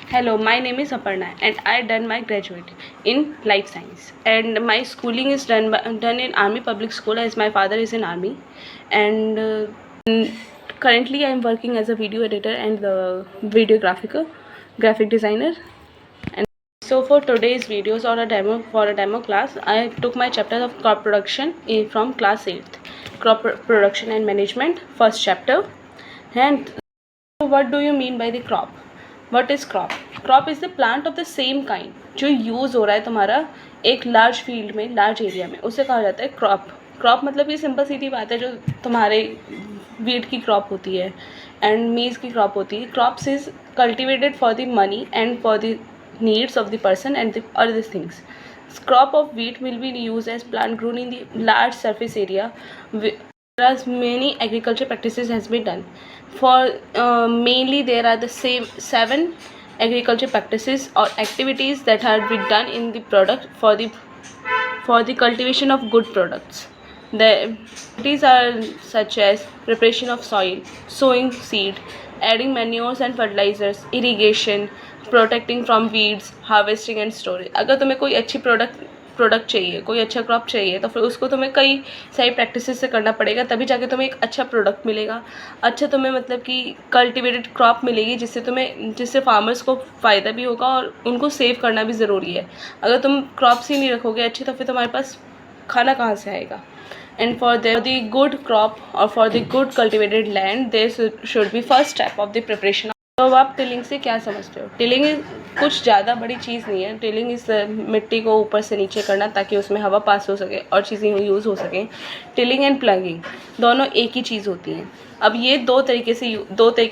Hello, my name is Aparna and I done my graduate in life science, and my schooling is done in Army Public School as my father is in Army, and currently I am working as a video editor and the videographic graphic designer. And so for today's videos or a demo class, I took my chapter of crop production from class 8th, crop production and management, first chapter. And what do you mean by the crop? What is crop? Crop is the plant of the same kind जो use हो रहा है तुम्हारा एक large field में, large area में, उसे कहा जाता है क्रॉप. क्रॉप मतलब ये सिंपल सीधी बात है, जो तुम्हारे वीट की क्रॉप होती है एंड मीज़ की क्रॉप होती है. Crops is cultivated for the money and for the needs of the person and the other things. Crop of wheat will be used as plant grown in the large surface area, whereas many agriculture practices has been done. For mainly there are the same 7 agriculture practices or activities that have been done in the product for the cultivation of good products. The activities are such as preparation of soil, sowing seed, adding manures and fertilizers, irrigation, protecting from weeds, harvesting and storage. अगर तुम्हें कोई अच्छी product चाहिए, कोई अच्छा crop चाहिए, तो फिर उसको तुम्हें कई सारी प्रैक्टिसेस से करना पड़ेगा, तभी जाके तुम्हें एक अच्छा प्रोडक्ट मिलेगा. अच्छा तुम्हें मतलब कि कल्टिवेटेड क्रॉप मिलेगी जिससे फार्मर्स को फ़ायदा भी होगा और उनको सेव करना भी ज़रूरी है. अगर तुम क्रॉप्स ही नहीं रखोगे अच्छी, तो फिर तुम्हारे पास खाना कहाँ से आएगा. And for the good crop or for the good cultivated land, there should be first step of the preparation. तो अब आप टिलिंग से क्या समझते हो? टिलिंग कुछ ज़्यादा बड़ी चीज़ नहीं है. टिलिंग इस मिट्टी को ऊपर से नीचे करना ताकि उसमें हवा पास हो सके और चीज़ें यूज़ हो सकें. टिलिंग एंड प्लगिंग दोनों एक ही चीज़ होती हैं. अब ये दो तरीके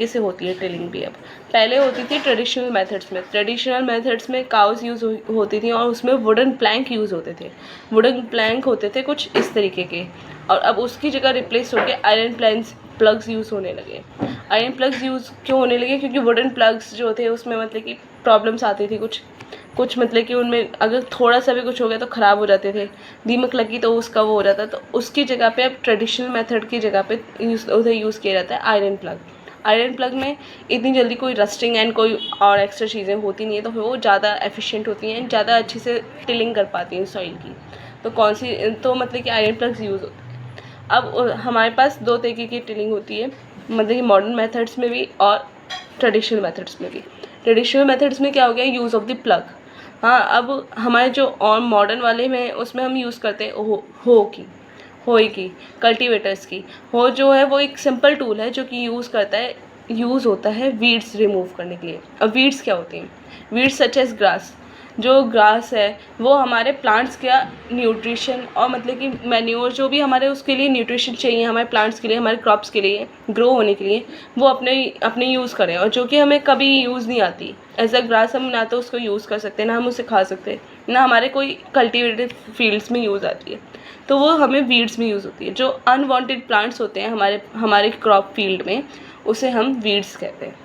से होती है टिलिंग भी. अब पहले होती थी ट्रेडिशनल मेथड्स में काउस यूज़ होती थी और उसमें वुडन प्लैंक यूज़ होते थे. वुडन प्लैंक होते थे कुछ इस तरीके के, और अब उसकी जगह रिप्लेस होकर आयरन प्लग्स यूज़ होने लगे. आयरन प्लग्स यूज़ क्यों होने लगे? क्योंकि वुडन प्लग्स जो थे उसमें मतलब कि प्रॉब्लम्स आती थी कुछ मतलब कि उनमें अगर थोड़ा सा भी कुछ हो गया तो ख़राब हो जाते थे. दीमक लगी तो उसका वो हो जाता. तो उसकी जगह पे अब ट्रेडिशनल मेथड की जगह पे उधर यूज़ किया जाता है आयरन प्लग में इतनी जल्दी कोई रस्टिंग एंड कोई और एक्स्ट्रा चीज़ें होती नहीं है, तो फिर वो ज़्यादा एफिशिएंट होती हैं, ज़्यादा अच्छे से टिलिंग कर पाती हैं सॉइल की. तो मतलब कि आयरन प्लग्स यूज़ होते हैं. अब हमारे पास दो तरीके की टिलिंग होती है, मतलब कि मॉडर्न मेथड्स में भी और ट्रेडिशनल मेथड्स में भी. ट्रेडिशनल मेथड्स में क्या हो गया? Use of the plug. हाँ, अब हमारे जो और मॉडर्न वाले में उसमें हम यूज़ करते हैं होई की कल्टीवेटर्स की. हो जो है वो एक सिंपल टूल है जो कि यूज़ होता है वीड्स रिमूव करने के लिए. अब वीड्स क्या होती हैं? Weeds such as grass. जो ग्रास है वो हमारे प्लांट्स का न्यूट्रिशन और मतलब कि मैन्योर जो भी हमारे उसके लिए न्यूट्रिशन चाहिए, हमारे प्लांट्स के लिए, हमारे क्रॉप्स के लिए ग्रो होने के लिए, वो अपने यूज़ करें, और जो कि हमें कभी यूज़ नहीं आती. एज अ ग्रास हम ना तो उसको यूज़ कर सकते, ना हम उसे खा सकते, ना हमारे कोई कल्टिवेटेड फील्ड्स में यूज़ आती है. तो वो हमें वीड्स में यूज़ होती है. जो अनवांटेड प्लांट्स होते हैं हमारे क्रॉप फील्ड में, उसे हम वीड्स कहते हैं.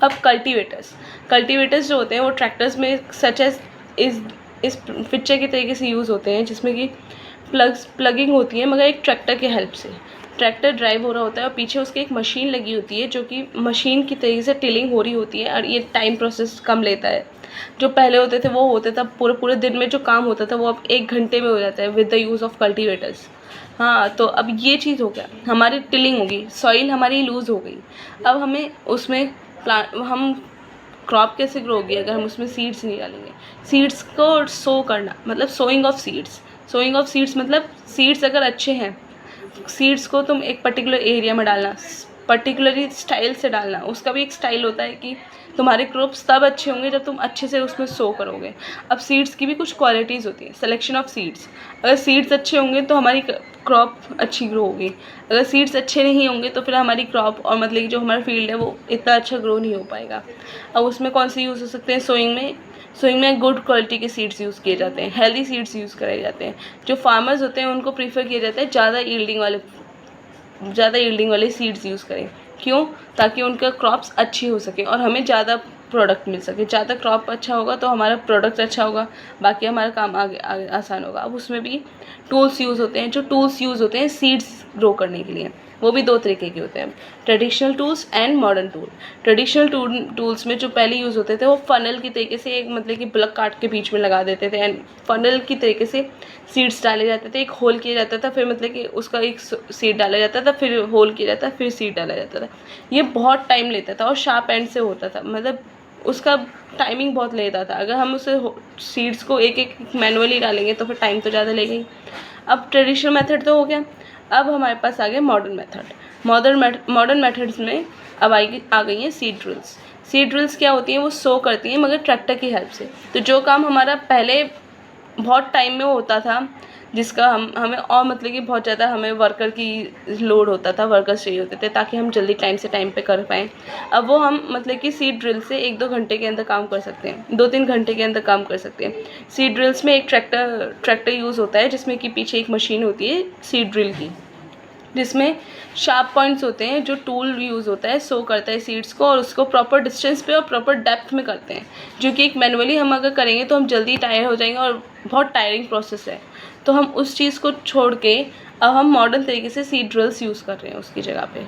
अब कल्टीवेटर्स जो होते हैं वो ट्रैक्टर्स में सच एज इस पिक्चर के तरीके से यूज़ होते हैं, जिसमें कि प्लगिंग होती है, मगर एक ट्रैक्टर के हेल्प से. ट्रैक्टर ड्राइव हो रहा होता है और पीछे उसके एक मशीन लगी होती है जो कि मशीन की तरीके से टिलिंग हो रही होती है, और ये टाइम प्रोसेस कम लेता है. जो पहले होते थे वो होता था पूरे दिन में जो काम होता था वो अब 1 घंटे में हो जाता है with the use of cultivators. हाँ, तो अब ये चीज़ हो गया, हमारी टिलिंग होगी, सॉइल हमारी लूज़ हो गई. अब हमें उसमें हम क्रॉप कैसे ग्रो होगी अगर हम उसमें सीड्स नहीं डालेंगे? सीड्स को सो करना मतलब सोइंग ऑफ सीड्स मतलब सीड्स अगर अच्छे हैं, सीड्स को तुम एक पर्टिकुलर एरिया में डालना, पर्टिकुलरली स्टाइल से डालना. उसका भी एक स्टाइल होता है कि तुम्हारे क्रॉप्स तब अच्छे होंगे जब तुम अच्छे से उसमें सो करोगे. अब सीड्स की भी कुछ क्वालिटीज़ होती हैं. Selection of seeds. अगर सीड्स अच्छे होंगे तो हमारी क्रॉप अच्छी ग्रो होगी. अगर सीड्स अच्छे नहीं होंगे तो फिर हमारी क्रॉप और मतलब कि जो हमारा फील्ड है वो इतना अच्छा ग्रो नहीं हो पाएगा. अब उसमें कौन से यूज़ हो सकते हैं? सोइंग में गुड क्वालिटी के सीड्स यूज़ किए जाते हैं, हेल्दी सीड्स यूज़ कराए जाते हैं. जो फार्मर्स होते हैं उनको प्रीफर किया जाता है ज़्यादा यील्डिंग वाले सीड्स यूज़ करें. क्यों? ताकि उनका क्रॉप्स अच्छी हो सके और हमें ज़्यादा प्रोडक्ट मिल सके. ज़्यादा क्रॉप अच्छा होगा तो हमारा प्रोडक्ट अच्छा होगा, बाकी हमारा काम आगे आसान होगा. अब उसमें भी टूल्स यूज़ होते हैं. जो टूल्स यूज़ होते हैं सीड्स ग्रो करने के लिए, वो भी दो तरीके के होते हैं, traditional tools and modern tool. Traditional tools में जो पहले यूज़ होते थे वो फनल की तरीके से एक मतलब कि प्लग काट के बीच में लगा देते थे एंड फनल की तरीके से सीड्स डाले जाते थे, एक होल किया जाता था, फिर मतलब कि उसका एक सीड डाला जाता था, फिर होल किया जाता, फिर सीड डाला जाता था। ये बहुत टाइम लेता था और शार्प एंड से होता था, मतलब उसका टाइमिंग बहुत लेता था। अगर हम उसे सीड्स को एक एक मैनुअली डालेंगे तो फिर टाइम तो ज़्यादा लेगा ही। अब ट्रेडिशनल मेथड तो हो गया, अब हमारे पास आ गया मॉडर्न मेथड। मॉडर्न मेथड्स में अब आ गई हैं सीड ड्रिल्स। सीड ड्रिल्स क्या होती हैं, वो सो करती हैं मगर ट्रैक्टर की हेल्प से। तो जो काम हमारा पहले बहुत टाइम में होता था, जिसका हमें और मतलब कि बहुत ज़्यादा हमें वर्कर की लोड होता था, वर्कर्स चाहिए होते थे ताकि हम जल्दी टाइम पे कर पाएँ, अब वो हम मतलब कि सीड ड्रिल से 1-2 घंटे के अंदर काम कर सकते हैं, 2-3 घंटे के अंदर काम कर सकते हैं। सीड ड्रिल्स में एक ट्रैक्टर यूज़ होता है जिसमें कि पीछे एक मशीन होती है सीड ड्रिल की, जिसमें शार्प पॉइंट्स होते हैं, जो टूल यूज़ होता है सो करता है सीड्स को और उसको प्रॉपर डिस्टेंस पे और प्रॉपर डेप्थ में करते हैं, जो कि एक मैनुअली हम अगर करेंगे तो हम जल्दी टायर हो जाएंगे और बहुत टायरिंग प्रोसेस है। तो हम उस चीज़ को छोड़ के अब हम मॉडर्न तरीके से सीड ड्रिल्स यूज़ कर रहे हैं उसकी जगह पे।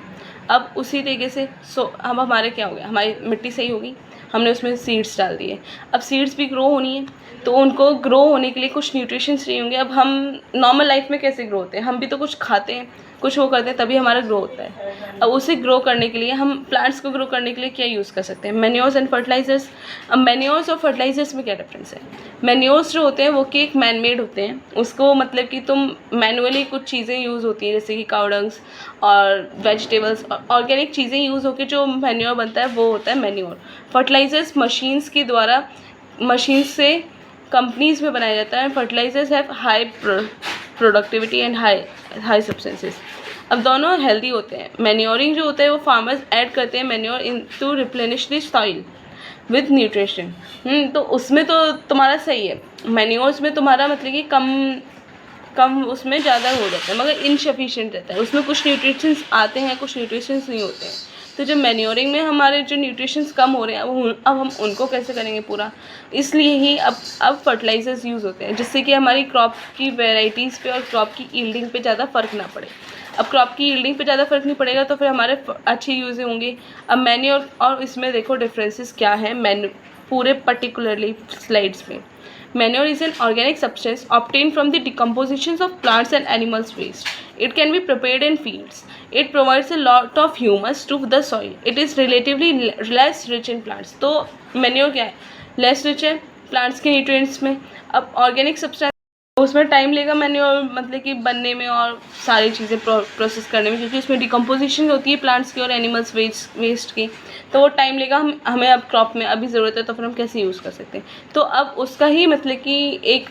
अब उसी तरीके से अब हमारे क्या हो गया, हमारी मिट्टी सही होगी, हमने उसमें सीड्स डाल दिए। अब सीड्स भी ग्रो होनी है तो उनको ग्रो होने के लिए कुछ न्यूट्रिशंस चाहिए होंगे। अब हम नॉर्मल लाइफ में कैसे ग्रो होते हैं, हम भी तो कुछ खाते हैं, कुछ वो करते हैं, तभी हमारा ग्रो होता है। अब उसे ग्रो करने के लिए हम प्लांट्स को ग्रो करने के लिए क्या यूज़ कर सकते हैं, मैन्योर्स एंड फर्टिलाइजर्स। अब मैन्योर्स और फर्टिलाइजर्स में क्या डिफरेंस है, मैन्योर्स जो होते हैं वो कि एक मैन मेड होते हैं, उसको मतलब कि तुम मैनुअली कुछ चीज़ें यूज़ होती हैं जैसे कि काउ डंग्स और वेजिटेबल्स ऑर्गेनिक चीज़ें यूज़ होकर जो मैन्योर बनता है वो होता है मैन्योर। फर्टिलाइजर्स मशीन्स के द्वारा, मशीन्स से कंपनीज में बनाया जाता है। Fertilizers have high productivity and high substances. अब दोनों हेल्दी होते हैं। मैन्योरिंग जो होता है वो फार्मर्स ऐड करते हैं manure in to replenish the soil with nutrition. तो उसमें तो तुम्हारा सही है, मैन्योर्स में तुम्हारा मतलब कि कम उसमें ज़्यादा हो जाता है मगर इनसफिशिएंट रहता है, उसमें कुछ न्यूट्रिशंस आते हैं कुछ न्यूट्रिशंस नहीं होते हैं। तो जब मैन्योरिंग में हमारे जो न्यूट्रिशंस कम हो रहे हैं अब हम उनको कैसे करेंगे पूरा, इसलिए ही अब फर्टिलाइजर्स यूज़ होते हैं जिससे कि हमारी क्रॉप की वेराइटीज़ पे और क्रॉप की यील्डिंग पे ज़्यादा फ़र्क ना पड़े। अब क्रॉप की यील्डिंग पे ज़्यादा फ़र्क नहीं पड़ेगा तो फिर हमारे अच्छे यूज़ होंगे। अब मैन्योर और इसमें देखो डिफरेंसेस क्या है पूरे पर्टिकुलरली स्लाइड्स में। Manure is an organic substance obtained from the decompositions of plants and animals' waste. It can be prepared in fields. It provides a lot of humus to the soil. It is relatively less rich in plants. तो manure क्या है, less rich है plants के nutrients में। अब organic substance उसमें time लेगा manure मतलब कि बनने में और सारी चीज़ें प्रोसेस करने में, क्योंकि उसमें डिकम्पोजिशन होती है प्लांट्स की और एनिमल्स वेस्ट की, तो वो टाइम लेगा। हमें अब क्रॉप में अभी ज़रूरत है तो फिर हम कैसे यूज़ कर सकते हैं। तो अब उसका ही मतलब कि एक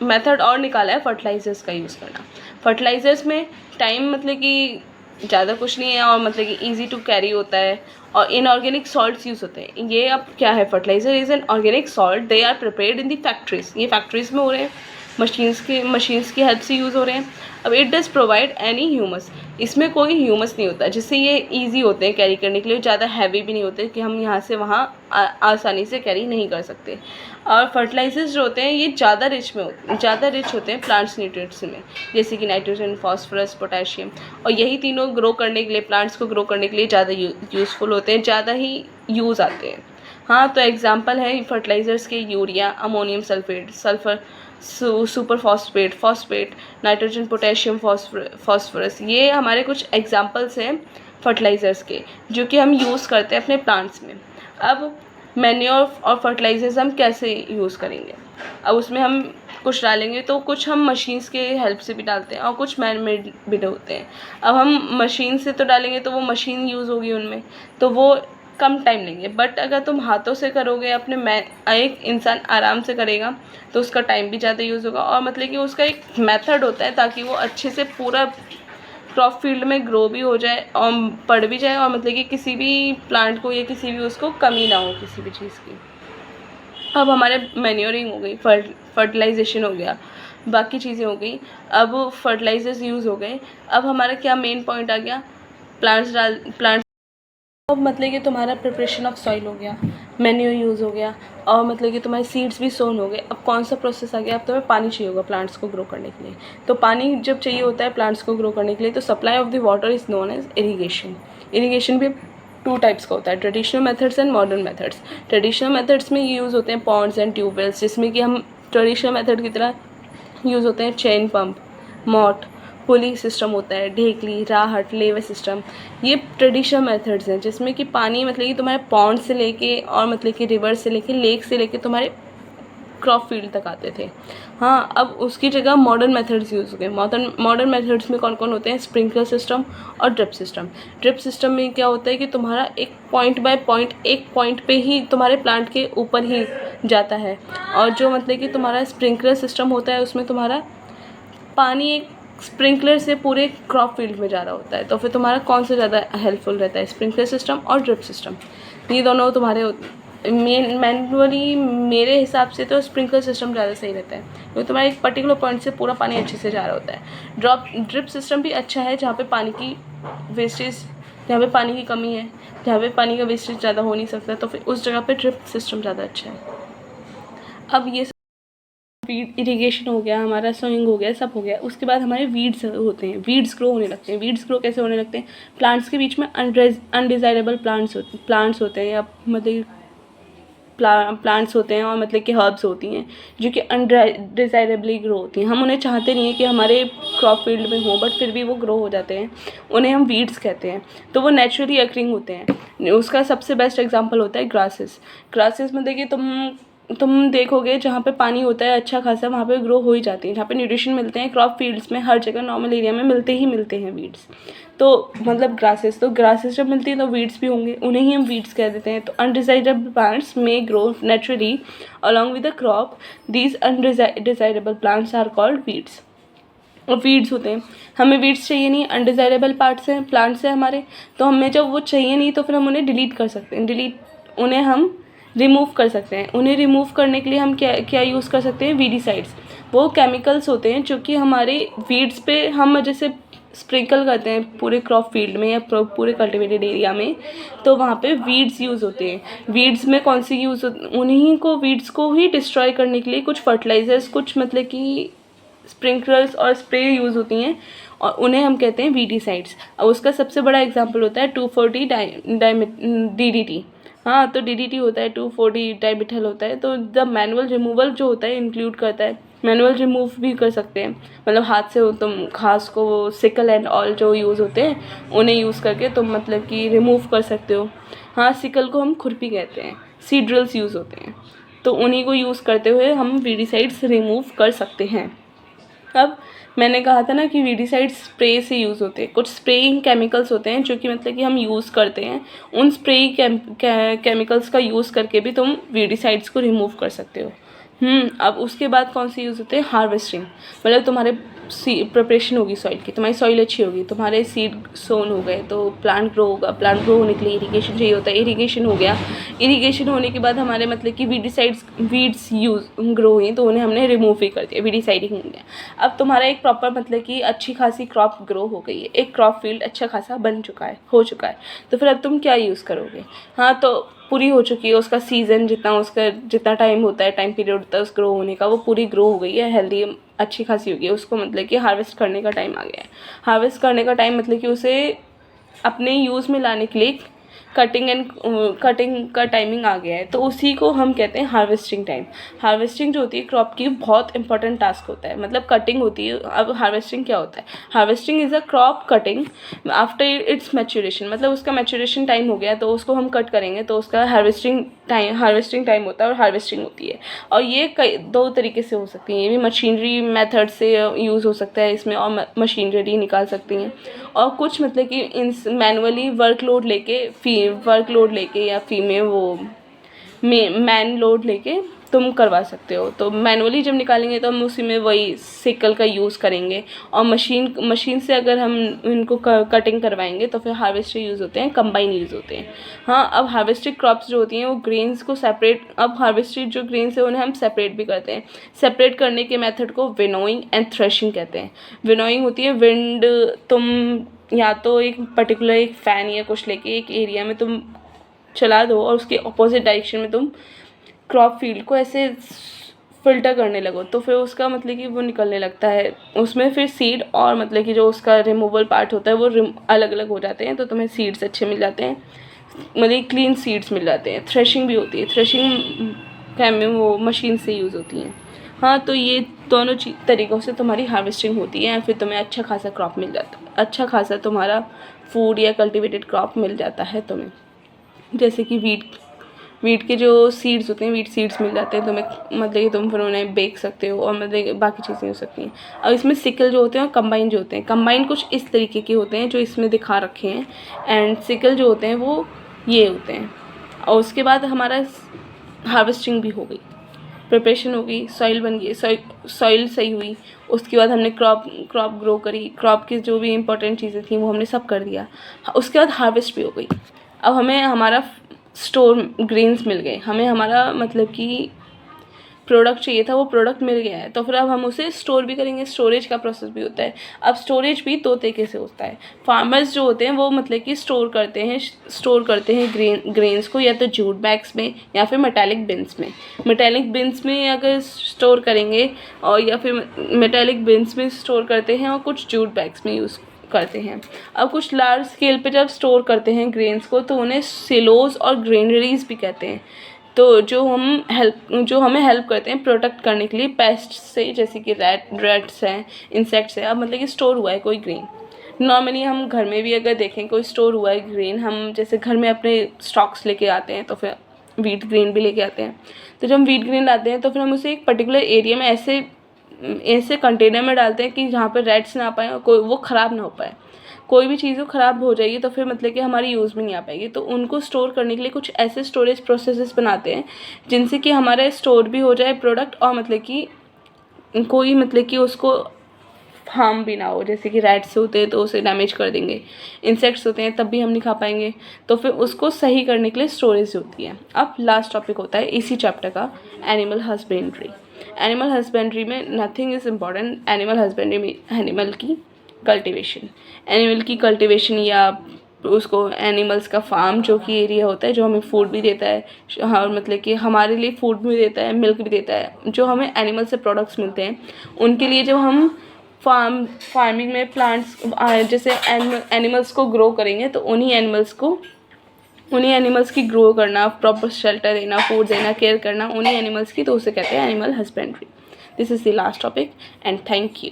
मेथड और निकाला है फर्टिलाइज़र्स का यूज़ करना। फर्टिलाइज़र्स में टाइम मतलब कि ज़्यादा कुछ नहीं है और मतलब कि ईजी टू कैरी होता है और इनऑर्गेनिक सॉल्ट्स यूज़ होते हैं। ये अब क्या है, fertilizer is an organic salt, they are prepared in the factories. ये फैक्ट्रीज में हो रहे हैं, मशीन्स की हेल्प से यूज़ हो रहे हैं। अब it does provide any humus, इसमें कोई ह्यूमस नहीं होता, जिससे ये ईजी होते हैं कैरी करने के लिए, ज़्यादा हैवी भी नहीं होते कि हम यहाँ से वहाँ आसानी से कैरी नहीं कर सकते। और फर्टिलाइजर्स जो होते हैं ये ज़्यादा रिच होते हैं प्लांट्स न्यूट्रिएंट्स में, जैसे कि नाइट्रोजन, फॉस्फोरस, पोटेशियम, और यही तीनों ग्रो करने के लिए, प्लांट्स को ग्रो करने के लिए ज़्यादा यूज़फुल होते हैं, ज़्यादा ही यूज़ आते हैं। हाँ, तो एग्जांपल है फर्टिलाइजर्स के urea, ammonium sulphate, sulphur, super phosphate, nitrogen, potassium, phosphorus, ये हमारे कुछ एग्जांपल्स हैं फर्टिलाइज़र्स के जो कि हम यूज़ करते हैं अपने प्लांट्स में। अब मैन्योर और फर्टिलाइजर्स हम कैसे यूज़ करेंगे, अब उसमें हम कुछ डालेंगे तो कुछ हम मशीन्स के हेल्प से भी डालते हैं और कुछ मैन मेड भी होते हैं। अब हम मशीन से तो डालेंगे तो वो मशीन यूज़ होगी उनमें, तो वो कम टाइम लेंगे, बट अगर तुम हाथों से करोगे एक इंसान आराम से करेगा तो उसका टाइम भी ज़्यादा यूज़ होगा और मतलब कि उसका एक मेथड होता है ताकि वो अच्छे से पूरा क्रॉप फील्ड में ग्रो भी हो जाए और पड़ भी जाए और मतलब कि किसी भी प्लांट को या किसी भी उसको कमी ना हो किसी भी चीज़ की। अब हमारे मैन्योरिंग हो गई, फर्टिलाइजेशन हो गया, बाकी चीज़ें हो गई, अब फर्टिलाइजर्स यूज़ हो गए। अब हमारा क्या मेन पॉइंट आ गया, प्लांट्स अब मतलब कि तुम्हारा प्रिपरेशन ऑफ सॉइल हो गया, मैन्योर यूज़ हो गया, और मतलब कि तुम्हारे सीड्स भी सोन हो गए। अब कौन सा प्रोसेस आ गया, अब तुम्हें पानी चाहिए होगा प्लांट्स को ग्रो करने के लिए। तो पानी जब चाहिए होता है प्लांट्स को ग्रो करने के लिए, तो supply of the water is known as irrigation. Irrigation भी टू टाइप्स का होता है, traditional methods and modern methods. Traditional methods में यूज़ होते हैं पॉन्ड्स एंड ट्यूबवेल्स, जिसमें कि हम ट्रेडिशनल मेथड की तरह यूज़ होते हैं चेन पम्प, मॉट, पुली सिस्टम होता है, ढेकली, राहट, लेवे सिस्टम। ये ट्रेडिशनल मेथड्स हैं जिसमें कि पानी मतलब कि तुम्हारे पॉन्ड से लेके और मतलब कि रिवर से लेके लेक से लेके तुम्हारे क्रॉप फील्ड तक आते थे। हाँ, अब उसकी जगह मॉडर्न मेथड्स यूज़ हो गए। मॉडर्न मेथड्स में कौन कौन होते हैं, स्प्रिंकलर सिस्टम और ड्रिप सिस्टम। ड्रिप सिस्टम में क्या होता है कि तुम्हारा एक पॉइंट बाय पॉइंट, एक पॉइंट पे ही तुम्हारे प्लांट के ऊपर ही जाता है, और जो मतलब कि तुम्हारा स्प्रिंकलर सिस्टम होता है उसमें तुम्हारा पानी एक स्प्रिंकलर से पूरे क्रॉप फील्ड में जा रहा होता है। तो फिर तुम्हारा कौन सा ज़्यादा हेल्पफुल रहता है, स्प्रिंकलर सिस्टम और ड्रिप सिस्टम। ये दोनों तुम्हारे मैनुअली मेरे हिसाब से तो स्प्रिंकलर सिस्टम ज़्यादा सही रहता है, क्योंकि तुम्हारे एक पर्टिकुलर पॉइंट से पूरा पानी अच्छे से जा रहा होता है। ड्रिप सिस्टम भी अच्छा है जहाँ पे पानी की वेस्टेज, जहाँ पे पानी की कमी है, जहाँ पे पानी का वेस्टेज ज़्यादा हो नहीं सकता, तो फिर उस जगह पे ड्रिप सिस्टम ज़्यादा अच्छा है। अब ये इरिगेशन हो गया, हमारा सोइंग हो गया, सब हो गया। उसके बाद हमारे वीड्स होते हैं, वीड्स ग्रो होने लगते हैं। वीड्स ग्रो कैसे होने लगते हैं, प्लांट्स के बीच में अनडिज़ायरेबल प्लांट्स होते हैं, या मतलब प्लांट्स होते हैं और मतलब कि हर्ब्स होती हैं जो कि अनडिज़ायरेबली ग्रो होती हैं। हम उन्हें चाहते नहीं हैं कि हमारे क्रॉप फील्ड में हो, बट फिर भी वो ग्रो हो जाते हैं, उन्हें हम वीड्स कहते हैं। तो वो नेचुरली अकरिंग होते हैं। उसका सबसे बेस्ट एग्जांपल होता है ग्रासेस मतलब कि तुम देखोगे जहाँ पे पानी होता है अच्छा खासा, वहाँ पे ग्रो हो ही जाती है। जहाँ पे न्यूट्रिशन मिलते हैं क्रॉप फील्ड्स में, हर जगह नॉर्मल एरिया में मिलते हैं वीड्स। तो मतलब ग्रासेस जब मिलती है तो वीड्स भी होंगे, उन्हें ही हम वीड्स कह देते हैं। तो अनडिज़ायरेबल प्लांट्स में grow naturally along with the crop, these undesirable plants are called weeds. और वीड्स होते हैं, हमें वीड्स चाहिए नहीं, अनडिज़ायरेबल पार्ट्स हैं, प्लांट्स हैं हमारे, तो हमें जब वो चाहिए नहीं तो फिर हम उन्हें डिलीट कर सकते हैं, उन्हें हम रिमूव कर सकते हैं। उन्हें रिमूव करने के लिए हम क्या यूज़ कर सकते हैं, वीडीसाइड्स। वो केमिकल्स होते हैं जो कि हमारे वीड्स पे हम जैसे स्प्रिंकल करते हैं पूरे क्रॉप फील्ड में या पूरे कल्टिवेटेड एरिया में, तो वहाँ पे वीड्स यूज़ होते हैं। वीड्स में कौन सी यूज़, उन्हीं को वीड्स को ही डिस्ट्रॉय करने के लिए कुछ फर्टिलाइजर्स, कुछ मतलब कि स्प्रिंकलर्स और स्प्रे यूज़ होती हैं, और उन्हें हम कहते हैं वीडीसाइड्स। और उसका सबसे बड़ा एग्जांपल होता है 2,4-D DDT। हाँ, तो DDT होता है 2,4-D डाइमिथाइल होता है। तो द मैनुअल रिमूवल जो होता है इंक्लूड करता है, मैनुअल रिमूव भी कर सकते हैं, मतलब हाथ से तुम घास को, सिकल एंड ऑल जो यूज़ होते हैं उन्हें यूज़ करके तुम मतलब कि रिमूव कर सकते हो। हाँ, सिकल को हम खुरपी कहते हैं, सीड ड्रिल्स यूज़ होते हैं, तो उन्हीं को यूज़ करते हुए हम वीडीसाइड्स रिमूव कर सकते हैं। अब मैंने कहा था ना कि वीडीसाइड स्प्रे से यूज़ होते हैं। कुछ स्प्रेइंग केमिकल्स होते हैं जो कि मतलब कि हम यूज़ करते हैं, उन स्प्रे केमिकल्स का यूज़ करके भी तुम वीडीसाइड्स को रिमूव कर सकते हो। अब उसके बाद कौन से यूज़ होते हैं, हार्वेस्टिंग। मतलब तुम्हारे प्रिपरेशन होगी सॉइल की, तुम्हारी सॉइल अच्छी होगी, तुम्हारे सीड सोन हो गए तो प्लांट ग्रो होगा। प्लांट ग्रो होने के लिए इरीगेशन चाहिए होता है, इरीगेशन हो गया। इरीगेशन होने के बाद हमारे मतलब कि वीड्स ग्रो हुई तो उन्हें हमने रिमूव ही कर दिया, वीडीसाइडिंग हो गया। अब तुम्हारा एक प्रॉपर मतलब कि अच्छी खासी क्रॉप ग्रो हो गई है, एक क्रॉप फील्ड अच्छा खासा हो चुका है। तो फिर अब तुम क्या यूज़ करोगे, हाँ तो पूरी हो चुकी है उसका सीज़न, जितना टाइम होता है, टाइम पीरियड होता है उस ग्रो होने का, वो पूरी ग्रो हो गई है, हेल्दी अच्छी खासी हो गई है, उसको मतलब कि हार्वेस्ट करने का टाइम आ गया है। हार्वेस्ट करने का टाइम मतलब कि उसे अपने यूज़ में लाने के लिए कटिंग का टाइमिंग आ गया है, तो उसी को हम कहते हैं हार्वेस्टिंग टाइम। हार्वेस्टिंग जो होती है क्रॉप की बहुत इंपॉर्टेंट टास्क होता है, मतलब कटिंग होती है। अब हार्वेस्टिंग क्या होता है, harvesting is a crop cutting after it's maturation, मतलब उसका मैच्योरेशन टाइम हो गया तो उसको हम कट करेंगे, तो उसका हार्वेस्टिंग टाइम होता है और हार्वेस्टिंग होती है। और ये कई दो तरीके से हो सकती है, ये भी मशीनरी मेथड से यूज़ हो सकता है इसमें, और मशीनरी निकाल सकती हैं, और कुछ मतलब कि इन मैनुअली वर्कलोड लेके या फीमेल वो मैन लोड लेके तुम करवा सकते हो। तो मैनुअली जब निकालेंगे तो हम उसी में वही सिकल का यूज़ करेंगे, और मशीन से अगर हम इनको कटिंग करवाएंगे तो फिर हार्वेस्टर यूज़ होते हैं, कंबाइन यूज़ होते हैं। हाँ, अब हार्वेस्टेड क्रॉप्स जो होती हैं वो ग्रेन्स को सेपरेट, अब हार्वेस्टेड जो ग्रेन्स है उन्हें हम सेपरेट भी करते हैं। सेपरेट करने के मेथड को विनोइंग एंड थ्रेशिंग कहते हैं। विनोइंग होती है विंड, तुम या तो एक पर्टिकुलर एक फ़ैन या कुछ लेके एक एरिया में तुम चला दो और उसके अपोजिट डायरेक्शन में तुम क्रॉप फील्ड को ऐसे फ़िल्टर करने लगो, तो फिर उसका मतलब कि वो निकलने लगता है, उसमें फिर सीड और मतलब कि जो उसका रिमूवल पार्ट होता है वो अलग अलग हो जाते हैं, तो तुम्हें सीड्स अच्छे मिल जाते हैं, मतलब क्लीन सीड्स मिल जाते हैं। थ्रेशिंग भी होती है, थ्रेशिंग कैम वो मशीन से यूज़ होती हैं। हाँ, तो ये दोनों तरीक़ों से तुम्हारी हार्वेस्टिंग होती है, फिर तुम्हें अच्छा खासा क्रॉप मिल जाता है, अच्छा खासा तुम्हारा फूड या कल्टिवेटेड क्रॉप मिल जाता है तुम्हें। जैसे कि वीट के जो सीड्स होते हैं, वीट सीड्स मिल जाते हैं तुम्हें, मतलब कि तुम फिर उन्हें बेच सकते हो और मतलब बाकी चीज़ें हो सकती हैं। अब इसमें सिकल जो होते हैं और कंबाइन जो होते हैं, कंबाइन कुछ इस तरीके के होते हैं जो इसमें दिखा रखे हैं, एंड सिकल जो होते हैं वो ये होते हैं। और उसके बाद हमारा हार्वेस्टिंग भी हो गई, प्रिपरेशन हो गई, सॉइल बन गई, सॉइल सही हुई, उसके बाद हमने क्रॉप ग्रो करी, क्रॉप की जो भी इंपॉर्टेंट चीज़ें थी वो हमने सब कर दिया। उसके बाद हार्वेस्ट भी हो गई। अब हमें हमारा स्टोर ग्रेन्स मिल गए, हमें हमारा मतलब कि प्रोडक्ट चाहिए था वो प्रोडक्ट मिल गया है, तो फिर अब हम उसे स्टोर भी करेंगे, स्टोरेज का प्रोसेस भी होता है। अब स्टोरेज भी दो तरीके से होता है। फार्मर्स जो होते हैं वो मतलब कि स्टोर करते हैं ग्रेन्स को या तो जूट बैग्स में या फिर मेटालिक बिन्स में अगर स्टोर करेंगे, और या फिर मेटालिक बिन्स में स्टोर करते हैं और कुछ जूट बैग्स में यूज़ करते हैं। अब कुछ लार्ज स्केल पे जब स्टोर करते हैं ग्रेन्स को तो उन्हें सिलोज और ग्रेनरीज भी कहते हैं। तो जो हमें हेल्प करते हैं प्रोटेक्ट करने के लिए पेस्ट से, जैसे कि रैट्स हैं, इंसेक्ट्स हैं। अब मतलब कि स्टोर हुआ है कोई ग्रेन, नॉर्मली हम घर में भी अगर देखें कोई स्टोर हुआ है ग्रेन, हम जैसे घर में अपने स्टॉक्स लेके आते हैं तो फिर व्हीट ग्रेन भी लेके आते हैं। तो जब हम व्हीट ग्रेन लाते हैं तो फिर हम उसे एक पर्टिकुलर एरिया में ऐसे कंटेनर में डालते हैं कि जहाँ पर रैट्स ना आ पाए और कोई वो ख़राब ना हो पाए। कोई भी चीज़ ख़राब हो जाएगी तो फिर मतलब कि हमारी यूज़ में नहीं आ पाएगी, तो उनको स्टोर करने के लिए कुछ ऐसे स्टोरेज प्रोसेसेस बनाते हैं जिनसे कि हमारा स्टोर भी हो जाए प्रोडक्ट, और मतलब कि कोई मतलब कि उसको हार्म भी ना हो। जैसे कि रैट्स होते हैं तो उसे डैमेज कर देंगे, इंसेक्ट्स होते हैं तब भी हम नहीं खा पाएंगे, तो फिर उसको सही करने के लिए स्टोरेज होती है। अब लास्ट टॉपिक होता है इसी चैप्टर का, एनिमल हस्बेंड्री। एनिमल हस्बेंड्री में nothing is important, animal husbandry में एनिमल की कल्टिवेशन या उसको एनिमल्स का फार्म जो कि एरिया होता है जो हमें फूड भी देता है, हाँ मतलब कि हमारे लिए फूड भी देता है, मिल्क भी देता है, जो हमें एनिमल से प्रोडक्ट्स मिलते हैं उनके लिए जब हम फार्मिंग में प्लांट्स जैसे एनिमल्स को ग्रो करेंगे तो उन्हीं एनिमल्स की ग्रो करना, प्रॉपर शेल्टर देना, फूड देना, केयर करना उन्हीं एनिमल्स की, तो उसे कहते हैं animal husbandry. This is the last topic and thank you.